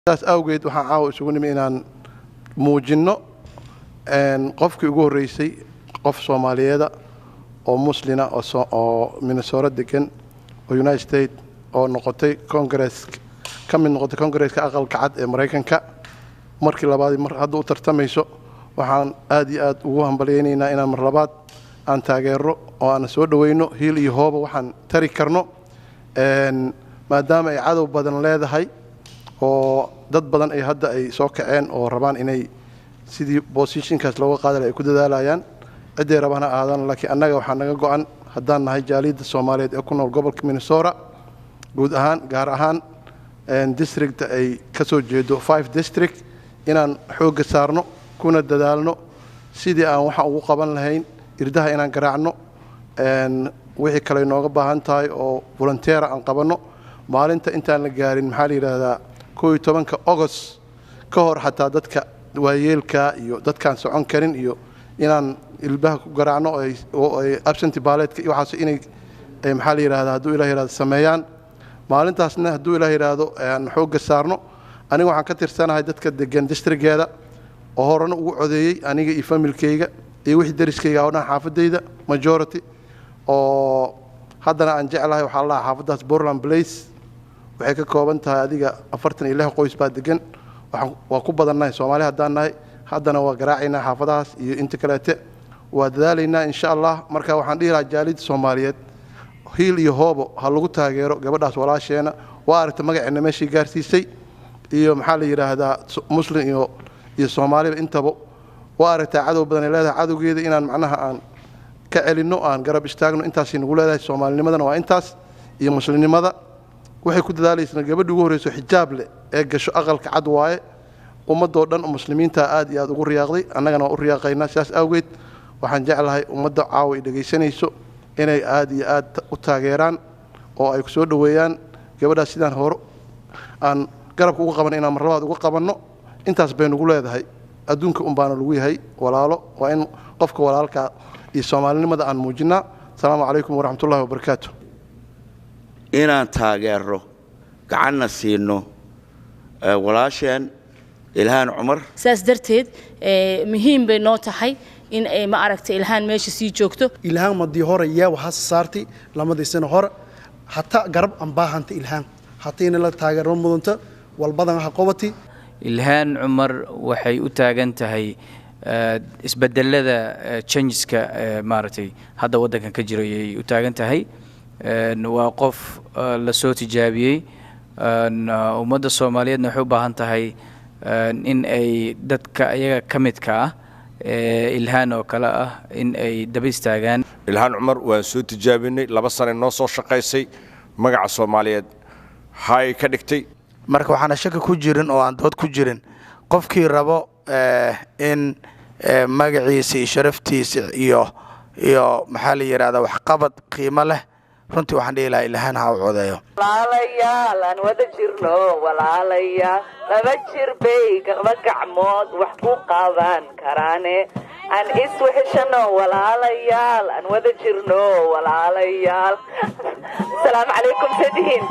taas awgeed waxaan caawa isugu nimi inaan muujino qofkii ugu horeysay qof Soomaaliyeed oo muslina oo Minnesota degan oo United States oo noqotay Congress ka mid noqotay Congress-ka aqalka cad ee Mareykanka markii labaad mar hadda u tartamayso waxaan aad iyo aad ugu hambalyeynaa inaan mar labaad aan taageero oo aan soo dhaweyno hiil iyo hooba waxaan tari karno maadaama ay cadow badan leedahay oo dad badan ay hadda ay soo kaceen oo rabaan inay sidii positionkaas looga qaaday ay ku dadaalayaan ciday rabana aadan laakiin annaga waxaan naga go'an haddaan nahay jaaliyadda Soomaaliyeed ee ku nool gobolka Minnesota guud ahaan gaar ahaan district ay ka soo jeedo 5 district inaan xoog saarno kuna dadaalno sidii aan waxa ugu qaban lahayn irdaha inaan garaacno wixii kale nooga baahan tahay oo volunteer aan qabano maalinta intaan la gaarin maxaa la yiraahdaa 12 August ka hor xataa dadka waayeelka iyo dadkaan socon karin iyo inaan ilbaha ku garaacno oo ay absentee ballot iyo waxa inay maxaa la yiraahdaa haduu Ilaahay yiraahdo sameeyaan maalintaasna haduu Ilaahay yiraahdo aan xoog saarno aniga waxaan ka tirsanahay dadka degan districtgeeda oo horena ugu codeeyay aniga iyo familkayga iyo wixii dariskayga oo dhan xaafadayda majority oo haddana aan jeclahay waxa la xaafadaas Portland Place waxay ka kooban tahay adiga 46 qoys baa degan waa ku badannahay Soomaali haddaan nahay haddana waa garaacaynaa xaafadahaas iyo inta kaleete waa dadaalaynaa insha Allah marka waxaan dhihi jaaliyadda Soomaaliyeed hiil iyo hoobo ha lagu taageero gabadhaas walaasheena waa aragtay magaceena meeshii gaarsiisay iyo maxaa la yiraahdaa muslim iyo Soomaaliba intaba waa aragtay cadow badan ay leedahay cadowgeeda inaan macnaha aan ka celino aan garab istaagno intaas nagu leedahay Soomaalinimadana waa intaas iyo muslimnimada waxay ku dadaalaysaa gabadha ugu horeyso xijaab leh ee gasho aqalka cad waaye ummadoo dhan muslimiinta aad iyo aad ugu riyaaqday annagana u riyaaqaynaa sidaas awgeed waxaan jeclahay ummadda caawa ay dhageysanayso inay aad iyo aad u taageeraan oo ay ku soo dhaweeyaan gabadha sidaan hore aan garabka ugu qaban inaan mar labaad ugu qabanno intaas bay nagu leedahay adduunka baana lagu yahay walaalo waa in qofka walaalka iyo Soomaalinimada aan muujinaa salaamu calaykum waraxmatullaahi wabarakaatuh inaan taageero gacanna siino walaasheen ilhaan Omar saas darteed muhiim bay noo tahay in ay ma aragtay ilhaan meesha sii joogto ilhaan madii hore yaa waxa saartay lamadii sano hore hatta garab aan baahanta ilhaan hatta in la taageero mudanta walbadan ha qobati ilhaan Omar waxay u taagan tahay isbedelada changeska maartay hadda wadankan ka jiray u taagan tahay waa qof la soo tijaabiyay ummadda Soomaaliyeedna waxay u baahan tahay in ay dadka ayaga kamidka ah ilhaan oo kala ah in ay daba istaagaan ilhaan Omar waan soo tijaabinay 2 sano noo soo shaqaysay magaca Soomaaliyeed hay ka dhigtay marka waxaan shaka ku jirin oo aan dood ku jirin qofkii rabo in magaciisa iyo sharaftiisa iyo maxaa la yiraahdaa wax qabad qiimo leh runtii waxaan dhihi lahaa ilhaan ha u codeeyo walaalayaal aan wada jirno walaalayaal laba jir bay gacmood wax ku qaban karaane aan isweheshano walaalayaal aan wada jirno walaalayaal salaamu calaykum sadiin